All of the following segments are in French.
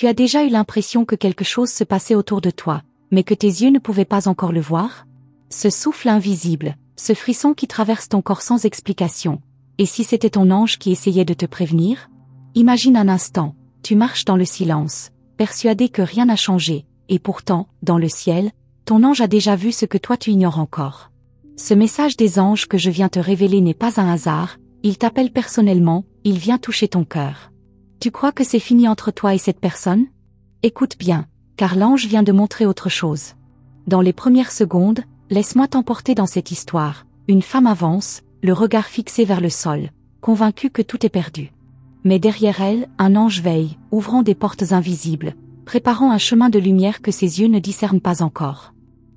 Tu as déjà eu l'impression que quelque chose se passait autour de toi, mais que tes yeux ne pouvaient pas encore le voir? Ce souffle invisible, ce frisson qui traverse ton corps sans explication. Et si c'était ton ange qui essayait de te prévenir? Imagine un instant, tu marches dans le silence, persuadé que rien n'a changé, et pourtant, dans le ciel, ton ange a déjà vu ce que toi tu ignores encore. Ce message des anges que je viens te révéler n'est pas un hasard, il t'appelle personnellement, il vient toucher ton cœur. Tu crois que c'est fini entre toi et cette personne? Écoute bien, car l'ange vient de montrer autre chose. Dans les premières secondes, laisse-moi t'emporter dans cette histoire. Une femme avance, le regard fixé vers le sol, convaincue que tout est perdu. Mais derrière elle, un ange veille, ouvrant des portes invisibles, préparant un chemin de lumière que ses yeux ne discernent pas encore.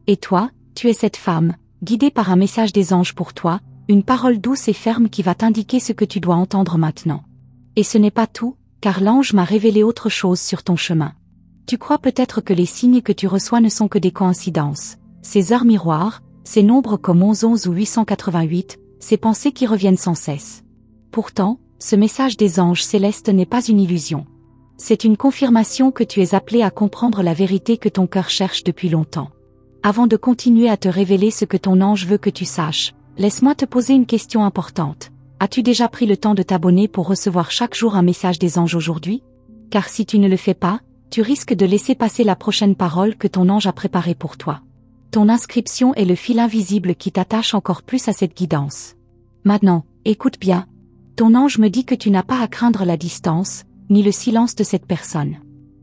Et toi, tu es cette femme, guidée par un message des anges pour toi, une parole douce et ferme qui va t'indiquer ce que tu dois entendre maintenant. Et ce n'est pas tout, car l'ange m'a révélé autre chose sur ton chemin. Tu crois peut-être que les signes que tu reçois ne sont que des coïncidences, ces heures miroirs, ces nombres comme 1111 ou 888, ces pensées qui reviennent sans cesse. Pourtant, ce message des anges célestes n'est pas une illusion. C'est une confirmation que tu es appelé à comprendre la vérité que ton cœur cherche depuis longtemps. Avant de continuer à te révéler ce que ton ange veut que tu saches, laisse-moi te poser une question importante. As-tu déjà pris le temps de t'abonner pour recevoir chaque jour un message des anges aujourd'hui? Car si tu ne le fais pas, tu risques de laisser passer la prochaine parole que ton ange a préparée pour toi. Ton inscription est le fil invisible qui t'attache encore plus à cette guidance. Maintenant, écoute bien. Ton ange me dit que tu n'as pas à craindre la distance, ni le silence de cette personne.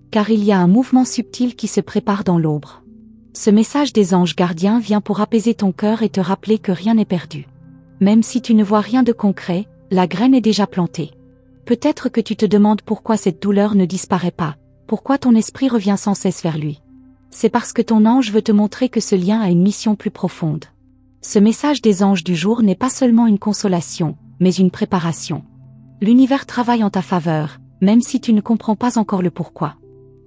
Car il y a un mouvement subtil qui se prépare dans l'ombre. Ce message des anges gardiens vient pour apaiser ton cœur et te rappeler que rien n'est perdu. Même si tu ne vois rien de concret, la graine est déjà plantée. Peut-être que tu te demandes pourquoi cette douleur ne disparaît pas, pourquoi ton esprit revient sans cesse vers lui. C'est parce que ton ange veut te montrer que ce lien a une mission plus profonde. Ce message des anges du jour n'est pas seulement une consolation, mais une préparation. L'univers travaille en ta faveur, même si tu ne comprends pas encore le pourquoi.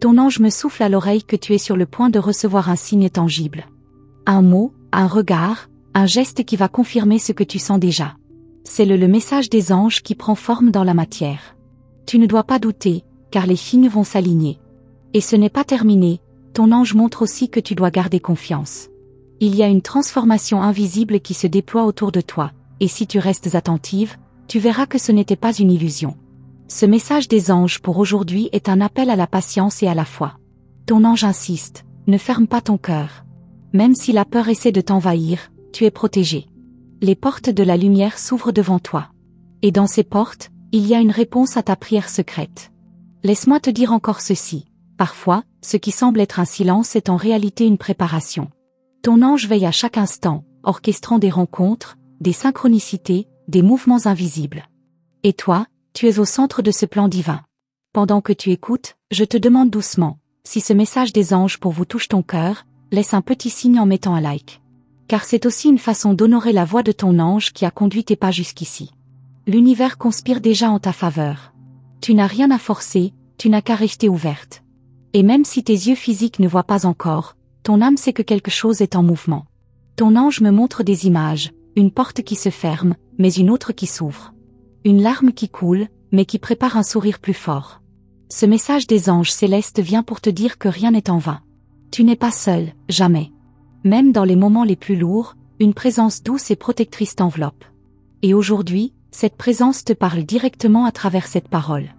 Ton ange me souffle à l'oreille que tu es sur le point de recevoir un signe tangible. Un mot, un regard, un geste qui va confirmer ce que tu sens déjà. C'est le message des anges qui prend forme dans la matière. Tu ne dois pas douter, car les signes vont s'aligner. Et ce n'est pas terminé, ton ange montre aussi que tu dois garder confiance. Il y a une transformation invisible qui se déploie autour de toi, et si tu restes attentive, tu verras que ce n'était pas une illusion. Ce message des anges pour aujourd'hui est un appel à la patience et à la foi. Ton ange insiste, ne ferme pas ton cœur. Même si la peur essaie de t'envahir, tu es protégé. Les portes de la lumière s'ouvrent devant toi. Et dans ces portes, il y a une réponse à ta prière secrète. Laisse-moi te dire encore ceci. Parfois, ce qui semble être un silence est en réalité une préparation. Ton ange veille à chaque instant, orchestrant des rencontres, des synchronicités, des mouvements invisibles. Et toi, tu es au centre de ce plan divin. Pendant que tu écoutes, je te demande doucement, si ce message des anges pour vous touche ton cœur, laisse un petit signe en mettant un like. Car c'est aussi une façon d'honorer la voix de ton ange qui a conduit tes pas jusqu'ici. L'univers conspire déjà en ta faveur. Tu n'as rien à forcer, tu n'as qu'à rester ouverte. Et même si tes yeux physiques ne voient pas encore, ton âme sait que quelque chose est en mouvement. Ton ange me montre des images, une porte qui se ferme, mais une autre qui s'ouvre. Une larme qui coule, mais qui prépare un sourire plus fort. Ce message des anges célestes vient pour te dire que rien n'est en vain. Tu n'es pas seul, jamais. Même dans les moments les plus lourds, une présence douce et protectrice t'enveloppe. Et aujourd'hui, cette présence te parle directement à travers cette parole.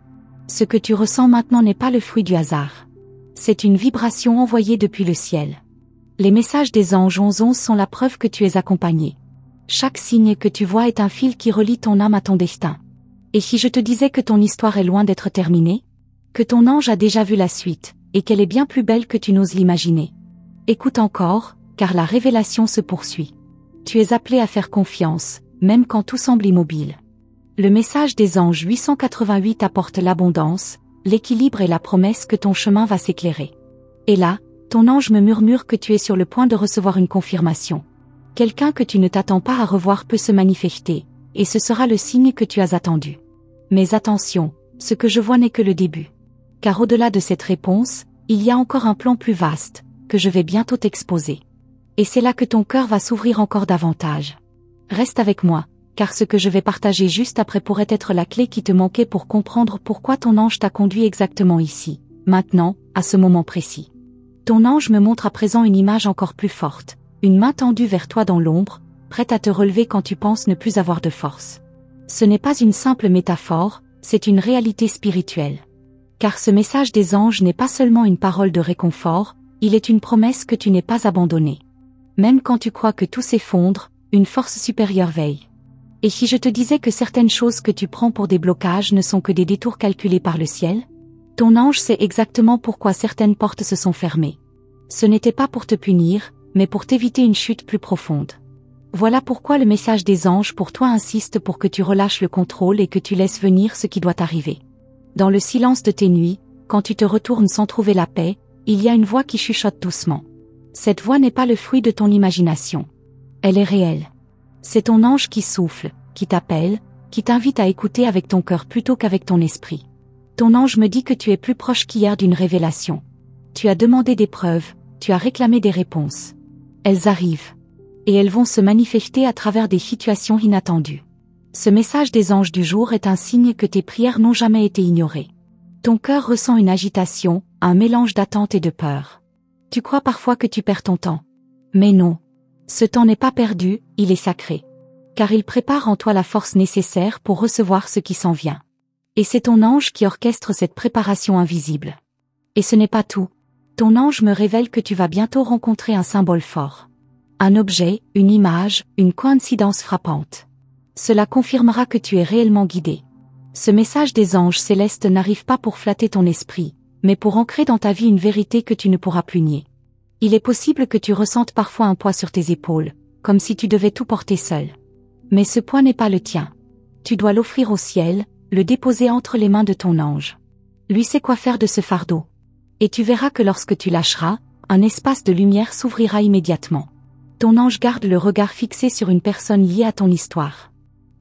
Ce que tu ressens maintenant n'est pas le fruit du hasard. C'est une vibration envoyée depuis le ciel. Les messages des anges 1111 sont la preuve que tu es accompagné. Chaque signe que tu vois est un fil qui relie ton âme à ton destin. Et si je te disais que ton histoire est loin d'être terminée? Que ton ange a déjà vu la suite, et qu'elle est bien plus belle que tu n'oses l'imaginer. Écoute encore, car la révélation se poursuit. Tu es appelé à faire confiance, même quand tout semble immobile. Le message des anges 888 apporte l'abondance, l'équilibre et la promesse que ton chemin va s'éclairer. Et là, ton ange me murmure que tu es sur le point de recevoir une confirmation. Quelqu'un que tu ne t'attends pas à revoir peut se manifester, et ce sera le signe que tu as attendu. Mais attention, ce que je vois n'est que le début. Car au-delà de cette réponse, il y a encore un plan plus vaste, que je vais bientôt t'exposer. Et c'est là que ton cœur va s'ouvrir encore davantage. Reste avec moi, car ce que je vais partager juste après pourrait être la clé qui te manquait pour comprendre pourquoi ton ange t'a conduit exactement ici, maintenant, à ce moment précis. Ton ange me montre à présent une image encore plus forte, une main tendue vers toi dans l'ombre, prête à te relever quand tu penses ne plus avoir de force. Ce n'est pas une simple métaphore, c'est une réalité spirituelle. Car ce message des anges n'est pas seulement une parole de réconfort, il est une promesse que tu n'es pas abandonné. Même quand tu crois que tout s'effondre, une force supérieure veille. Et si je te disais que certaines choses que tu prends pour des blocages ne sont que des détours calculés par le ciel? Ton ange sait exactement pourquoi certaines portes se sont fermées. Ce n'était pas pour te punir, mais pour t'éviter une chute plus profonde. Voilà pourquoi le message des anges pour toi insiste pour que tu relâches le contrôle et que tu laisses venir ce qui doit arriver. Dans le silence de tes nuits, quand tu te retournes sans trouver la paix, il y a une voix qui chuchote doucement. Cette voix n'est pas le fruit de ton imagination. Elle est réelle. C'est ton ange qui souffle, qui t'appelle, qui t'invite à écouter avec ton cœur plutôt qu'avec ton esprit. Ton ange me dit que tu es plus proche qu'hier d'une révélation. Tu as demandé des preuves, tu as réclamé des réponses. Elles arrivent. Et elles vont se manifester à travers des situations inattendues. Ce message des anges du jour est un signe que tes prières n'ont jamais été ignorées. Ton cœur ressent une agitation, un mélange d'attente et de peur. Tu crois parfois que tu perds ton temps. Mais non. Ce temps n'est pas perdu, il est sacré. Car il prépare en toi la force nécessaire pour recevoir ce qui s'en vient. Et c'est ton ange qui orchestre cette préparation invisible. Et ce n'est pas tout. Ton ange me révèle que tu vas bientôt rencontrer un symbole fort. Un objet, une image, une coïncidence frappante. Cela confirmera que tu es réellement guidé. Ce message des anges célestes n'arrive pas pour flatter ton esprit, mais pour ancrer dans ta vie une vérité que tu ne pourras plus nier. Il est possible que tu ressentes parfois un poids sur tes épaules, comme si tu devais tout porter seul. Mais ce poids n'est pas le tien. Tu dois l'offrir au ciel, le déposer entre les mains de ton ange. Lui sait quoi faire de ce fardeau. Et tu verras que lorsque tu lâcheras, un espace de lumière s'ouvrira immédiatement. Ton ange garde le regard fixé sur une personne liée à ton histoire.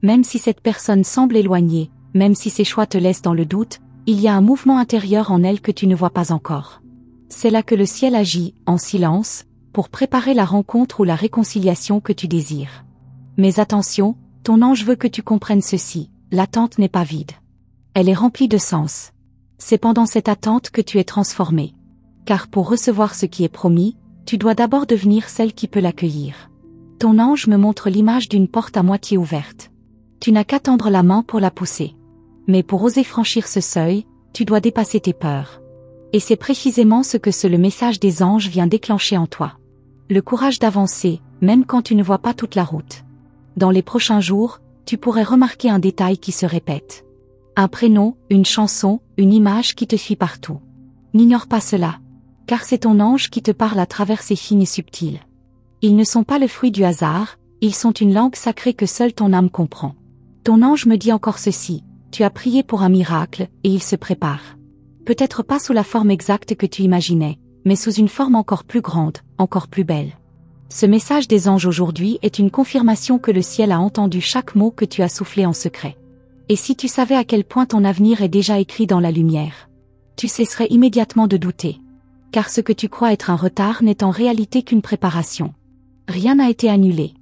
Même si cette personne semble éloignée, même si ses choix te laissent dans le doute, il y a un mouvement intérieur en elle que tu ne vois pas encore. C'est là que le ciel agit, en silence, pour préparer la rencontre ou la réconciliation que tu désires. Mais attention, ton ange veut que tu comprennes ceci, l'attente n'est pas vide. Elle est remplie de sens. C'est pendant cette attente que tu es transformé. Car pour recevoir ce qui est promis, tu dois d'abord devenir celle qui peut l'accueillir. Ton ange me montre l'image d'une porte à moitié ouverte. Tu n'as qu'à tendre la main pour la pousser. Mais pour oser franchir ce seuil, tu dois dépasser tes peurs. Et c'est précisément ce que le message des anges vient déclencher en toi. Le courage d'avancer, même quand tu ne vois pas toute la route. Dans les prochains jours, tu pourrais remarquer un détail qui se répète. Un prénom, une chanson, une image qui te suit partout. N'ignore pas cela. Car c'est ton ange qui te parle à travers ces signes subtils. Ils ne sont pas le fruit du hasard, ils sont une langue sacrée que seule ton âme comprend. Ton ange me dit encore ceci, tu as prié pour un miracle, et il se prépare. Peut-être pas sous la forme exacte que tu imaginais, mais sous une forme encore plus grande, encore plus belle. Ce message des anges aujourd'hui est une confirmation que le ciel a entendu chaque mot que tu as soufflé en secret. Et si tu savais à quel point ton avenir est déjà écrit dans la lumière, tu cesserais immédiatement de douter. Car ce que tu crois être un retard n'est en réalité qu'une préparation. Rien n'a été annulé.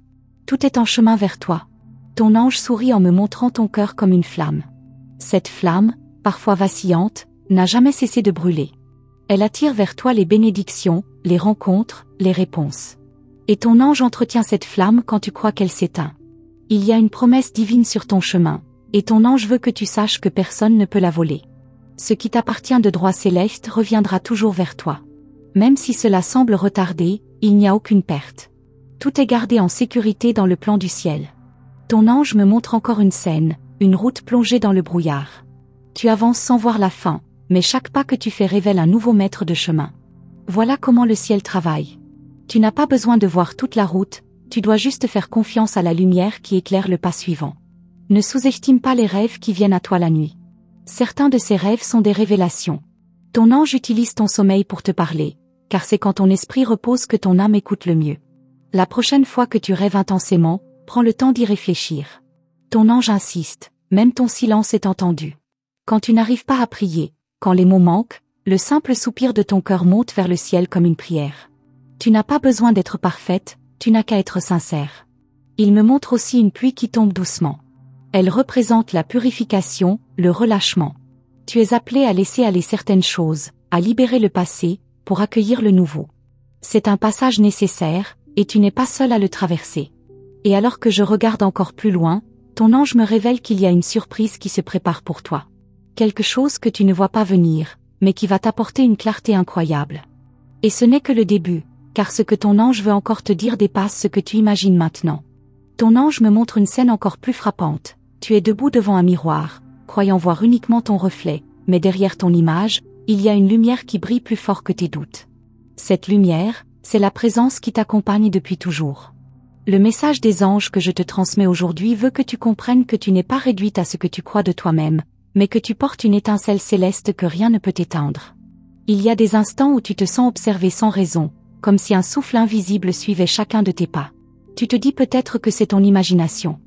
Tout est en chemin vers toi. Ton ange sourit en me montrant ton cœur comme une flamme. Cette flamme, parfois vacillante, n'a jamais cessé de brûler. Elle attire vers toi les bénédictions, les rencontres, les réponses. Et ton ange entretient cette flamme quand tu crois qu'elle s'éteint. Il y a une promesse divine sur ton chemin, et ton ange veut que tu saches que personne ne peut la voler. Ce qui t'appartient de droit céleste reviendra toujours vers toi. Même si cela semble retardé, il n'y a aucune perte. Tout est gardé en sécurité dans le plan du ciel. Ton ange me montre encore une scène, une route plongée dans le brouillard. Tu avances sans voir la fin, mais chaque pas que tu fais révèle un nouveau maître de chemin. Voilà comment le ciel travaille. Tu n'as pas besoin de voir toute la route, tu dois juste faire confiance à la lumière qui éclaire le pas suivant. Ne sous-estime pas les rêves qui viennent à toi la nuit. Certains de ces rêves sont des révélations. Ton ange utilise ton sommeil pour te parler, car c'est quand ton esprit repose que ton âme écoute le mieux. La prochaine fois que tu rêves intensément, prends le temps d'y réfléchir. Ton ange insiste, même ton silence est entendu. Quand tu n'arrives pas à prier, quand les mots manquent, le simple soupir de ton cœur monte vers le ciel comme une prière. Tu n'as pas besoin d'être parfaite, tu n'as qu'à être sincère. Il me montre aussi une pluie qui tombe doucement. Elle représente la purification, le relâchement. Tu es appelé à laisser aller certaines choses, à libérer le passé, pour accueillir le nouveau. C'est un passage nécessaire, et tu n'es pas seul à le traverser. Et alors que je regarde encore plus loin, ton ange me révèle qu'il y a une surprise qui se prépare pour toi. Quelque chose que tu ne vois pas venir, mais qui va t'apporter une clarté incroyable. Et ce n'est que le début, car ce que ton ange veut encore te dire dépasse ce que tu imagines maintenant. Ton ange me montre une scène encore plus frappante. Tu es debout devant un miroir, croyant voir uniquement ton reflet, mais derrière ton image, il y a une lumière qui brille plus fort que tes doutes. Cette lumière, c'est la présence qui t'accompagne depuis toujours. Le message des anges que je te transmets aujourd'hui veut que tu comprennes que tu n'es pas réduite à ce que tu crois de toi-même, mais que tu portes une étincelle céleste que rien ne peut éteindre. Il y a des instants où tu te sens observé sans raison, comme si un souffle invisible suivait chacun de tes pas. Tu te dis peut-être que c'est ton imagination.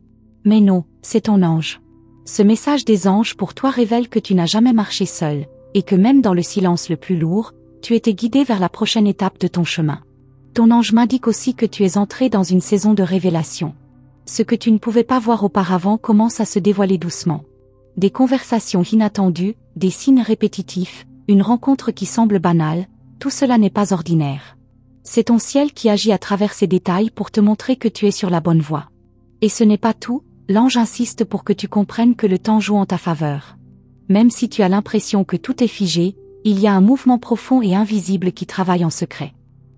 Mais non, c'est ton ange. Ce message des anges pour toi révèle que tu n'as jamais marché seul, et que même dans le silence le plus lourd, tu étais guidé vers la prochaine étape de ton chemin. Ton ange m'indique aussi que tu es entré dans une saison de révélation. Ce que tu ne pouvais pas voir auparavant commence à se dévoiler doucement. Des conversations inattendues, des signes répétitifs, une rencontre qui semble banale, tout cela n'est pas ordinaire. C'est ton ciel qui agit à travers ces détails pour te montrer que tu es sur la bonne voie. Et ce n'est pas tout, l'ange insiste pour que tu comprennes que le temps joue en ta faveur. Même si tu as l'impression que tout est figé, il y a un mouvement profond et invisible qui travaille en secret.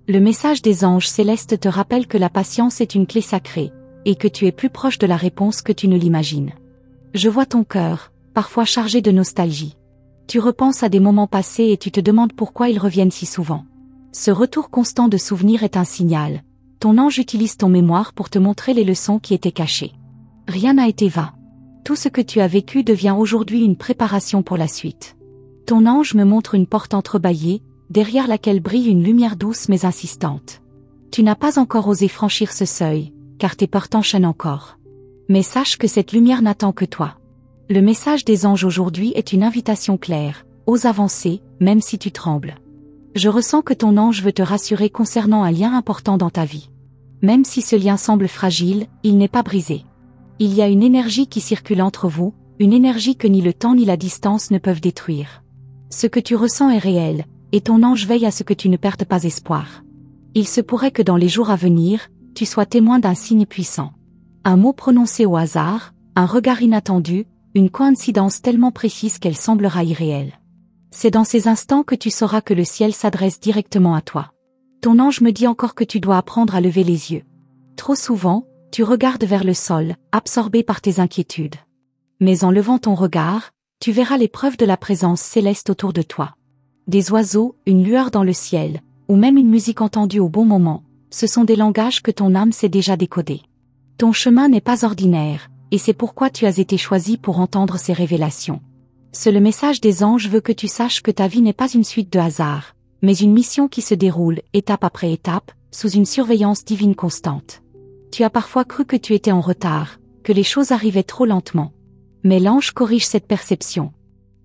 Le message des anges célestes te rappelle que la patience est une clé sacrée, et que tu es plus proche de la réponse que tu ne l'imagines. Je vois ton cœur, parfois chargé de nostalgie. Tu repenses à des moments passés et tu te demandes pourquoi ils reviennent si souvent. Ce retour constant de souvenirs est un signal. Ton ange utilise ton mémoire pour te montrer les leçons qui étaient cachées. Rien n'a été vain. Tout ce que tu as vécu devient aujourd'hui une préparation pour la suite. Ton ange me montre une porte entrebâillée, derrière laquelle brille une lumière douce mais insistante. Tu n'as pas encore osé franchir ce seuil, car tes peurs t'enchaînent encore. Mais sache que cette lumière n'attend que toi. Le message des anges aujourd'hui est une invitation claire, ose avancer, même si tu trembles. Je ressens que ton ange veut te rassurer concernant un lien important dans ta vie. Même si ce lien semble fragile, il n'est pas brisé. Il y a une énergie qui circule entre vous, une énergie que ni le temps ni la distance ne peuvent détruire. Ce que tu ressens est réel, et ton ange veille à ce que tu ne perdes pas espoir. Il se pourrait que dans les jours à venir, tu sois témoin d'un signe puissant. Un mot prononcé au hasard, un regard inattendu, une coïncidence tellement précise qu'elle semblera irréelle. C'est dans ces instants que tu sauras que le ciel s'adresse directement à toi. Ton ange me dit encore que tu dois apprendre à lever les yeux. Trop souvent, tu regardes vers le sol, absorbé par tes inquiétudes. Mais en levant ton regard, tu verras les preuves de la présence céleste autour de toi. Des oiseaux, une lueur dans le ciel, ou même une musique entendue au bon moment, ce sont des langages que ton âme sait déjà décoder. Ton chemin n'est pas ordinaire, et c'est pourquoi tu as été choisi pour entendre ces révélations. Le message des anges veut que tu saches que ta vie n'est pas une suite de hasards, mais une mission qui se déroule, étape après étape, sous une surveillance divine constante. Tu as parfois cru que tu étais en retard, que les choses arrivaient trop lentement. Mais l'ange corrige cette perception.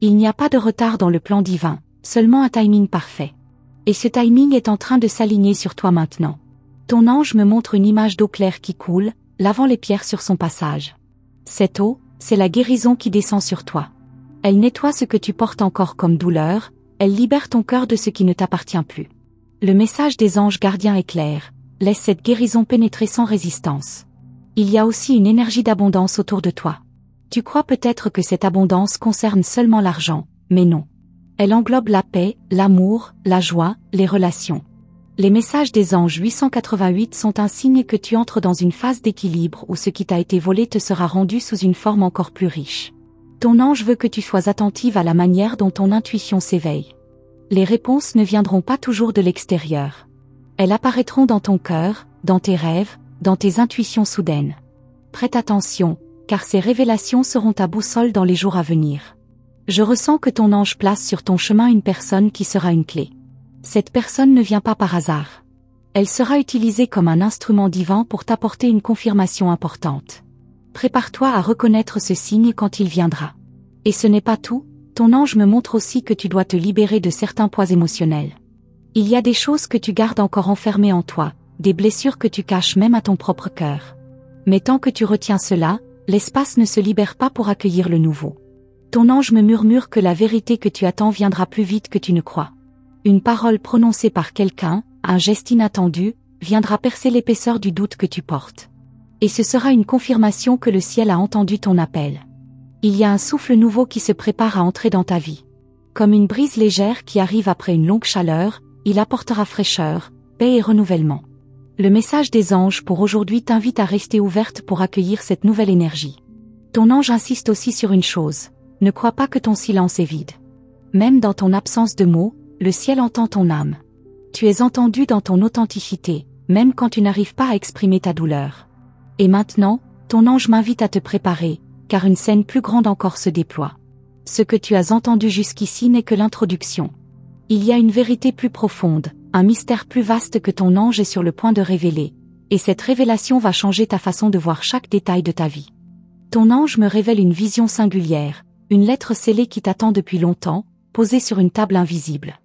Il n'y a pas de retard dans le plan divin, seulement un timing parfait. Et ce timing est en train de s'aligner sur toi maintenant. Ton ange me montre une image d'eau claire qui coule, lavant les pierres sur son passage. Cette eau, c'est la guérison qui descend sur toi. Elle nettoie ce que tu portes encore comme douleur, elle libère ton cœur de ce qui ne t'appartient plus. Le message des anges gardiens est clair, laisse cette guérison pénétrer sans résistance. Il y a aussi une énergie d'abondance autour de toi. Tu crois peut-être que cette abondance concerne seulement l'argent, mais non. Elle englobe la paix, l'amour, la joie, les relations. Les messages des anges 888 sont un signe que tu entres dans une phase d'équilibre où ce qui t'a été volé te sera rendu sous une forme encore plus riche. Ton ange veut que tu sois attentive à la manière dont ton intuition s'éveille. Les réponses ne viendront pas toujours de l'extérieur. Elles apparaîtront dans ton cœur, dans tes rêves, dans tes intuitions soudaines. Prête attention, car ces révélations seront ta boussole dans les jours à venir. Je ressens que ton ange place sur ton chemin une personne qui sera une clé. Cette personne ne vient pas par hasard. Elle sera utilisée comme un instrument divin pour t'apporter une confirmation importante. Prépare-toi à reconnaître ce signe quand il viendra. Et ce n'est pas tout, ton ange me montre aussi que tu dois te libérer de certains poids émotionnels. Il y a des choses que tu gardes encore enfermées en toi, des blessures que tu caches même à ton propre cœur. Mais tant que tu retiens cela, l'espace ne se libère pas pour accueillir le nouveau. Ton ange me murmure que la vérité que tu attends viendra plus vite que tu ne crois. Une parole prononcée par quelqu'un, un geste inattendu, viendra percer l'épaisseur du doute que tu portes. Et ce sera une confirmation que le ciel a entendu ton appel. Il y a un souffle nouveau qui se prépare à entrer dans ta vie. Comme une brise légère qui arrive après une longue chaleur, il apportera fraîcheur, paix et renouvellement. Le message des anges pour aujourd'hui t'invite à rester ouverte pour accueillir cette nouvelle énergie. Ton ange insiste aussi sur une chose. Ne crois pas que ton silence est vide. Même dans ton absence de mots, le ciel entend ton âme. Tu es entendu dans ton authenticité, même quand tu n'arrives pas à exprimer ta douleur. Et maintenant, ton ange m'invite à te préparer, car une scène plus grande encore se déploie. Ce que tu as entendu jusqu'ici n'est que l'introduction. Il y a une vérité plus profonde, un mystère plus vaste que ton ange est sur le point de révéler, et cette révélation va changer ta façon de voir chaque détail de ta vie. Ton ange me révèle une vision singulière, une lettre scellée qui t'attend depuis longtemps, posée sur une table invisible.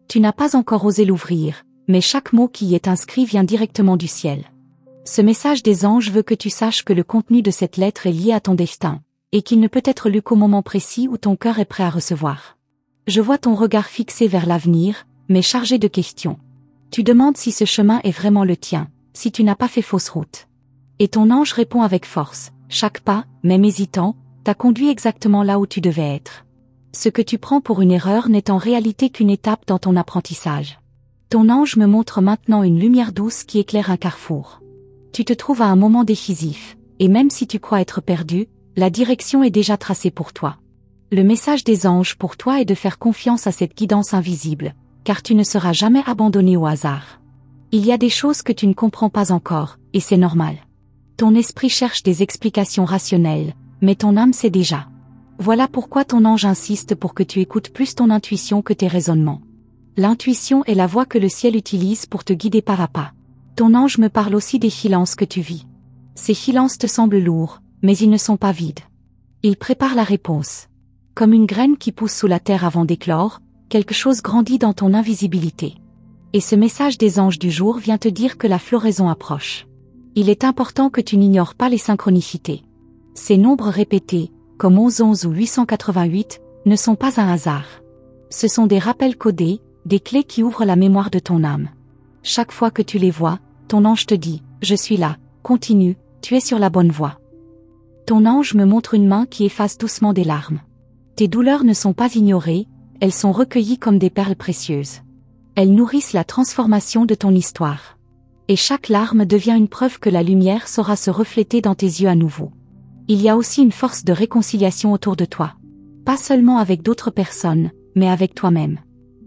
Tu n'as pas encore osé l'ouvrir, mais chaque mot qui y est inscrit vient directement du ciel. Ce message des anges veut que tu saches que le contenu de cette lettre est lié à ton destin, et qu'il ne peut être lu qu'au moment précis où ton cœur est prêt à recevoir. Je vois ton regard fixé vers l'avenir, mais chargé de questions. Tu demandes si ce chemin est vraiment le tien, si tu n'as pas fait fausse route. Et ton ange répond avec force, chaque pas, même hésitant, t'a conduit exactement là où tu devais être. Ce que tu prends pour une erreur n'est en réalité qu'une étape dans ton apprentissage. Ton ange me montre maintenant une lumière douce qui éclaire un carrefour. Tu te trouves à un moment décisif, et même si tu crois être perdu, la direction est déjà tracée pour toi. Le message des anges pour toi est de faire confiance à cette guidance invisible, car tu ne seras jamais abandonné au hasard. Il y a des choses que tu ne comprends pas encore, et c'est normal. Ton esprit cherche des explications rationnelles, mais ton âme sait déjà. Voilà pourquoi ton ange insiste pour que tu écoutes plus ton intuition que tes raisonnements. L'intuition est la voie que le ciel utilise pour te guider pas à pas. Ton ange me parle aussi des silences que tu vis. Ces silences te semblent lourds, mais ils ne sont pas vides. Ils préparent la réponse. Comme une graine qui pousse sous la terre avant d'éclore, quelque chose grandit dans ton invisibilité. Et ce message des anges du jour vient te dire que la floraison approche. Il est important que tu n'ignores pas les synchronicités. Ces nombres répétés, comme 1111 ou 888, ne sont pas un hasard. Ce sont des rappels codés, des clés qui ouvrent la mémoire de ton âme. Chaque fois que tu les vois, ton ange te dit « Je suis là, continue, tu es sur la bonne voie ». Ton ange me montre une main qui efface doucement des larmes. Tes douleurs ne sont pas ignorées, elles sont recueillies comme des perles précieuses. Elles nourrissent la transformation de ton histoire. Et chaque larme devient une preuve que la lumière saura se refléter dans tes yeux à nouveau. Il y a aussi une force de réconciliation autour de toi. Pas seulement avec d'autres personnes, mais avec toi-même.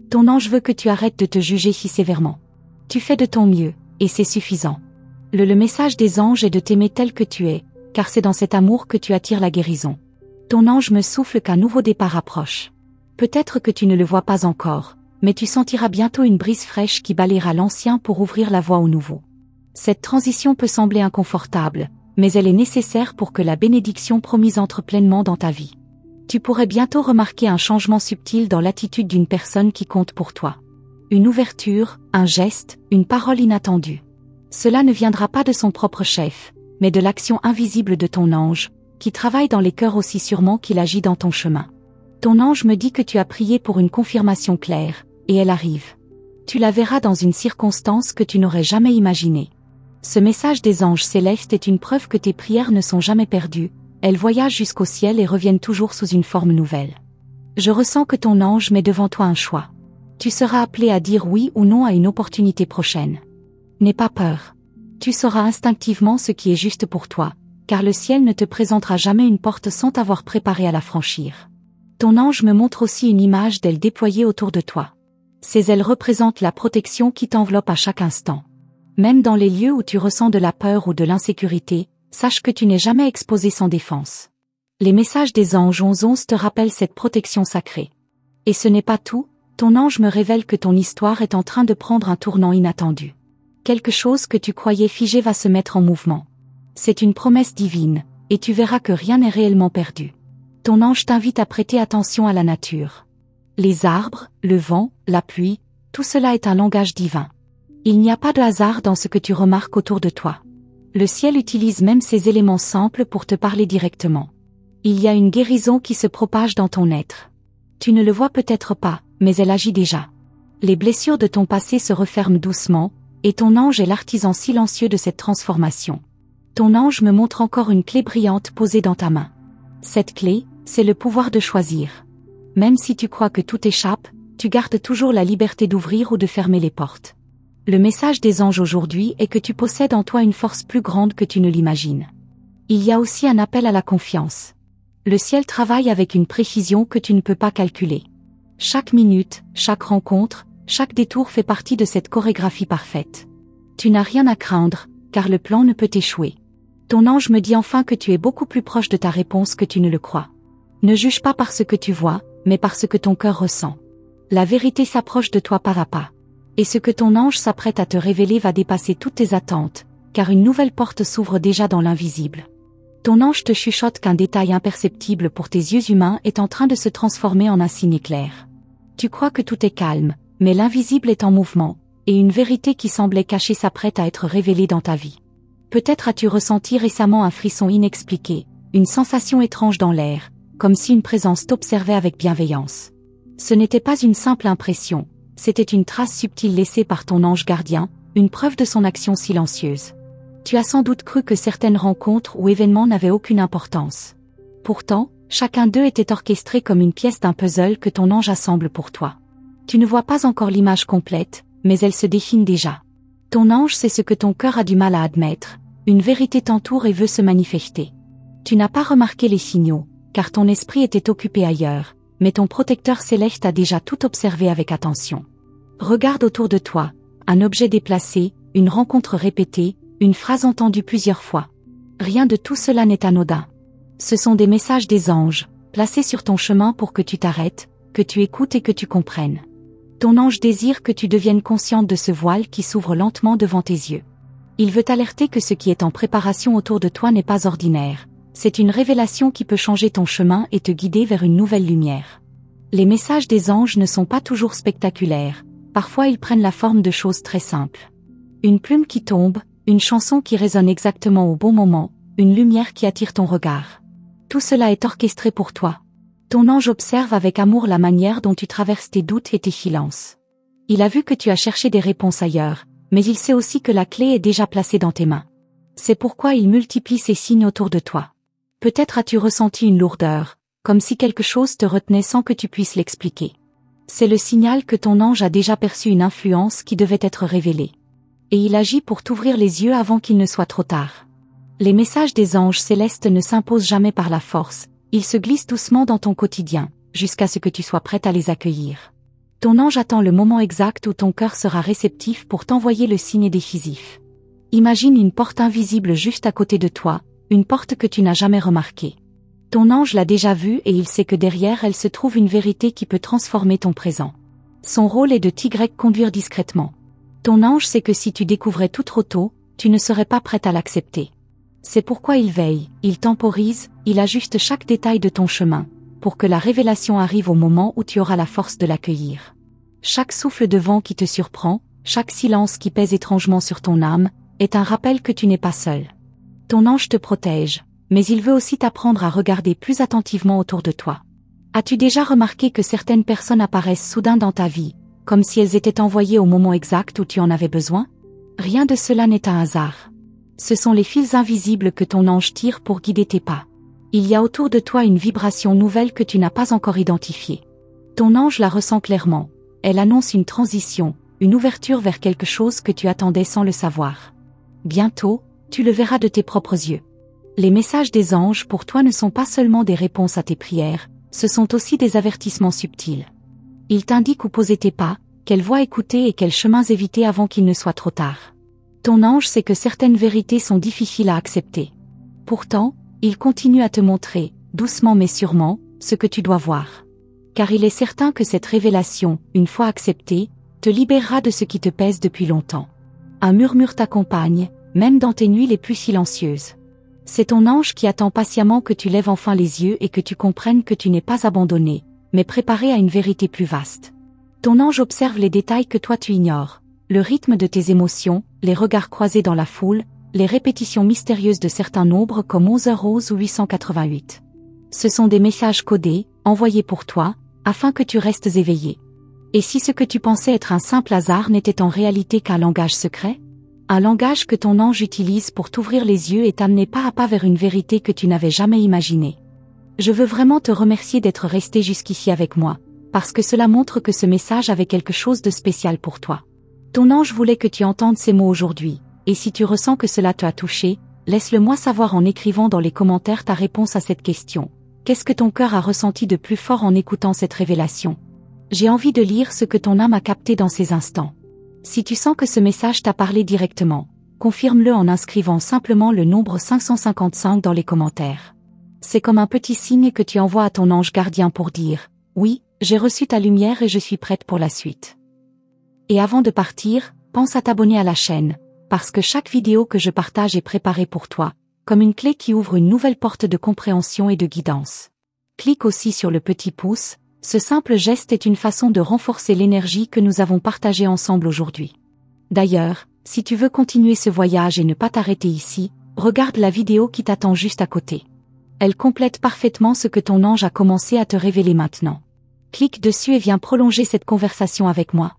Ton ange veut que tu arrêtes de te juger si sévèrement. Tu fais de ton mieux, et c'est suffisant. Le message des anges est de t'aimer tel que tu es, car c'est dans cet amour que tu attires la guérison. Ton ange me souffle qu'un nouveau départ approche. Peut-être que tu ne le vois pas encore, mais tu sentiras bientôt une brise fraîche qui balayera l'ancien pour ouvrir la voie au nouveau. Cette transition peut sembler inconfortable, mais elle est nécessaire pour que la bénédiction promise entre pleinement dans ta vie. Tu pourrais bientôt remarquer un changement subtil dans l'attitude d'une personne qui compte pour toi. Une ouverture, un geste, une parole inattendue. Cela ne viendra pas de son propre chef, mais de l'action invisible de ton ange, qui travaille dans les cœurs aussi sûrement qu'il agit dans ton chemin. Ton ange me dit que tu as prié pour une confirmation claire, et elle arrive. Tu la verras dans une circonstance que tu n'aurais jamais imaginée. Ce message des anges célestes est une preuve que tes prières ne sont jamais perdues, elles voyagent jusqu'au ciel et reviennent toujours sous une forme nouvelle. Je ressens que ton ange met devant toi un choix. Tu seras appelé à dire oui ou non à une opportunité prochaine. N'aie pas peur. Tu sauras instinctivement ce qui est juste pour toi, car le ciel ne te présentera jamais une porte sans t'avoir préparé à la franchir. Ton ange me montre aussi une image d'ailes déployées autour de toi. Ces ailes représentent la protection qui t'enveloppe à chaque instant. Même dans les lieux où tu ressens de la peur ou de l'insécurité, sache que tu n'es jamais exposé sans défense. Les messages des anges 1111 te rappellent cette protection sacrée. Et ce n'est pas tout, ton ange me révèle que ton histoire est en train de prendre un tournant inattendu. Quelque chose que tu croyais figé va se mettre en mouvement. C'est une promesse divine, et tu verras que rien n'est réellement perdu. Ton ange t'invite à prêter attention à la nature. Les arbres, le vent, la pluie, tout cela est un langage divin. Il n'y a pas de hasard dans ce que tu remarques autour de toi. Le ciel utilise même ces éléments simples pour te parler directement. Il y a une guérison qui se propage dans ton être. Tu ne le vois peut-être pas, mais elle agit déjà. Les blessures de ton passé se referment doucement, et ton ange est l'artisan silencieux de cette transformation. Ton ange me montre encore une clé brillante posée dans ta main. Cette clé, c'est le pouvoir de choisir. Même si tu crois que tout échappe, tu gardes toujours la liberté d'ouvrir ou de fermer les portes. Le message des anges aujourd'hui est que tu possèdes en toi une force plus grande que tu ne l'imagines. Il y a aussi un appel à la confiance. Le ciel travaille avec une précision que tu ne peux pas calculer. Chaque minute, chaque rencontre, chaque détour fait partie de cette chorégraphie parfaite. Tu n'as rien à craindre, car le plan ne peut échouer. Ton ange me dit enfin que tu es beaucoup plus proche de ta réponse que tu ne le crois. Ne juge pas par ce que tu vois, mais par ce que ton cœur ressent. La vérité s'approche de toi pas à pas. Et ce que ton ange s'apprête à te révéler va dépasser toutes tes attentes, car une nouvelle porte s'ouvre déjà dans l'invisible. Ton ange te chuchote qu'un détail imperceptible pour tes yeux humains est en train de se transformer en un signe clair. Tu crois que tout est calme, mais l'invisible est en mouvement, et une vérité qui semblait cachée s'apprête à être révélée dans ta vie. Peut-être as-tu ressenti récemment un frisson inexpliqué, une sensation étrange dans l'air, comme si une présence t'observait avec bienveillance. Ce n'était pas une simple impression, c'était une trace subtile laissée par ton ange gardien, une preuve de son action silencieuse. Tu as sans doute cru que certaines rencontres ou événements n'avaient aucune importance. Pourtant, chacun d'eux était orchestré comme une pièce d'un puzzle que ton ange assemble pour toi. Tu ne vois pas encore l'image complète, mais elle se dessine déjà. Ton ange sait ce que ton cœur a du mal à admettre, une vérité t'entoure et veut se manifester. Tu n'as pas remarqué les signaux, car ton esprit était occupé ailleurs, mais ton protecteur céleste a déjà tout observé avec attention. Regarde autour de toi, un objet déplacé, une rencontre répétée, une phrase entendue plusieurs fois. Rien de tout cela n'est anodin. Ce sont des messages des anges, placés sur ton chemin pour que tu t'arrêtes, que tu écoutes et que tu comprennes. Ton ange désire que tu deviennes consciente de ce voile qui s'ouvre lentement devant tes yeux. Il veut t'alerter que ce qui est en préparation autour de toi n'est pas ordinaire. C'est une révélation qui peut changer ton chemin et te guider vers une nouvelle lumière. Les messages des anges ne sont pas toujours spectaculaires, parfois ils prennent la forme de choses très simples. Une plume qui tombe, une chanson qui résonne exactement au bon moment, une lumière qui attire ton regard. Tout cela est orchestré pour toi. Ton ange observe avec amour la manière dont tu traverses tes doutes et tes silences. Il a vu que tu as cherché des réponses ailleurs, mais il sait aussi que la clé est déjà placée dans tes mains. C'est pourquoi il multiplie ces signes autour de toi. Peut-être as-tu ressenti une lourdeur, comme si quelque chose te retenait sans que tu puisses l'expliquer. C'est le signal que ton ange a déjà perçu une influence qui devait être révélée. Et il agit pour t'ouvrir les yeux avant qu'il ne soit trop tard. Les messages des anges célestes ne s'imposent jamais par la force, ils se glissent doucement dans ton quotidien, jusqu'à ce que tu sois prête à les accueillir. Ton ange attend le moment exact où ton cœur sera réceptif pour t'envoyer le signe décisif. Imagine une porte invisible juste à côté de toi, une porte que tu n'as jamais remarquée. Ton ange l'a déjà vue et il sait que derrière elle se trouve une vérité qui peut transformer ton présent. Son rôle est de conduire discrètement. Ton ange sait que si tu découvrais tout trop tôt, tu ne serais pas prête à l'accepter. C'est pourquoi il veille, il temporise, il ajuste chaque détail de ton chemin, pour que la révélation arrive au moment où tu auras la force de l'accueillir. Chaque souffle de vent qui te surprend, chaque silence qui pèse étrangement sur ton âme, est un rappel que tu n'es pas seul. Ton ange te protège, mais il veut aussi t'apprendre à regarder plus attentivement autour de toi. As-tu déjà remarqué que certaines personnes apparaissent soudain dans ta vie, comme si elles étaient envoyées au moment exact où tu en avais besoin? Rien de cela n'est un hasard. Ce sont les fils invisibles que ton ange tire pour guider tes pas. Il y a autour de toi une vibration nouvelle que tu n'as pas encore identifiée. Ton ange la ressent clairement. Elle annonce une transition, une ouverture vers quelque chose que tu attendais sans le savoir. Bientôt, tu le verras de tes propres yeux. Les messages des anges pour toi ne sont pas seulement des réponses à tes prières, ce sont aussi des avertissements subtils. Ils t'indiquent où poser tes pas, quelles voies écouter et quels chemins éviter avant qu'il ne soit trop tard. Ton ange sait que certaines vérités sont difficiles à accepter. Pourtant, il continue à te montrer, doucement mais sûrement, ce que tu dois voir. Car il est certain que cette révélation, une fois acceptée, te libérera de ce qui te pèse depuis longtemps. Un murmure t'accompagne, même dans tes nuits les plus silencieuses. C'est ton ange qui attend patiemment que tu lèves enfin les yeux et que tu comprennes que tu n'es pas abandonné, mais préparé à une vérité plus vaste. Ton ange observe les détails que toi tu ignores, le rythme de tes émotions, les regards croisés dans la foule, les répétitions mystérieuses de certains nombres comme 11h11 ou 888. Ce sont des messages codés, envoyés pour toi, afin que tu restes éveillé. Et si ce que tu pensais être un simple hasard n'était en réalité qu'un langage secret? Un langage que ton ange utilise pour t'ouvrir les yeux et t'amener pas à pas vers une vérité que tu n'avais jamais imaginée. Je veux vraiment te remercier d'être resté jusqu'ici avec moi, parce que cela montre que ce message avait quelque chose de spécial pour toi. Ton ange voulait que tu entendes ces mots aujourd'hui, et si tu ressens que cela t'a touché, laisse-le moi savoir en écrivant dans les commentaires ta réponse à cette question. Qu'est-ce que ton cœur a ressenti de plus fort en écoutant cette révélation? J'ai envie de lire ce que ton âme a capté dans ces instants. Si tu sens que ce message t'a parlé directement, confirme-le en inscrivant simplement le nombre 555 dans les commentaires. C'est comme un petit signe que tu envoies à ton ange gardien pour dire « Oui, j'ai reçu ta lumière et je suis prête pour la suite ». Et avant de partir, pense à t'abonner à la chaîne, parce que chaque vidéo que je partage est préparée pour toi, comme une clé qui ouvre une nouvelle porte de compréhension et de guidance. Clique aussi sur le petit pouce. Ce simple geste est une façon de renforcer l'énergie que nous avons partagée ensemble aujourd'hui. D'ailleurs, si tu veux continuer ce voyage et ne pas t'arrêter ici, regarde la vidéo qui t'attend juste à côté. Elle complète parfaitement ce que ton ange a commencé à te révéler maintenant. Clique dessus et viens prolonger cette conversation avec moi.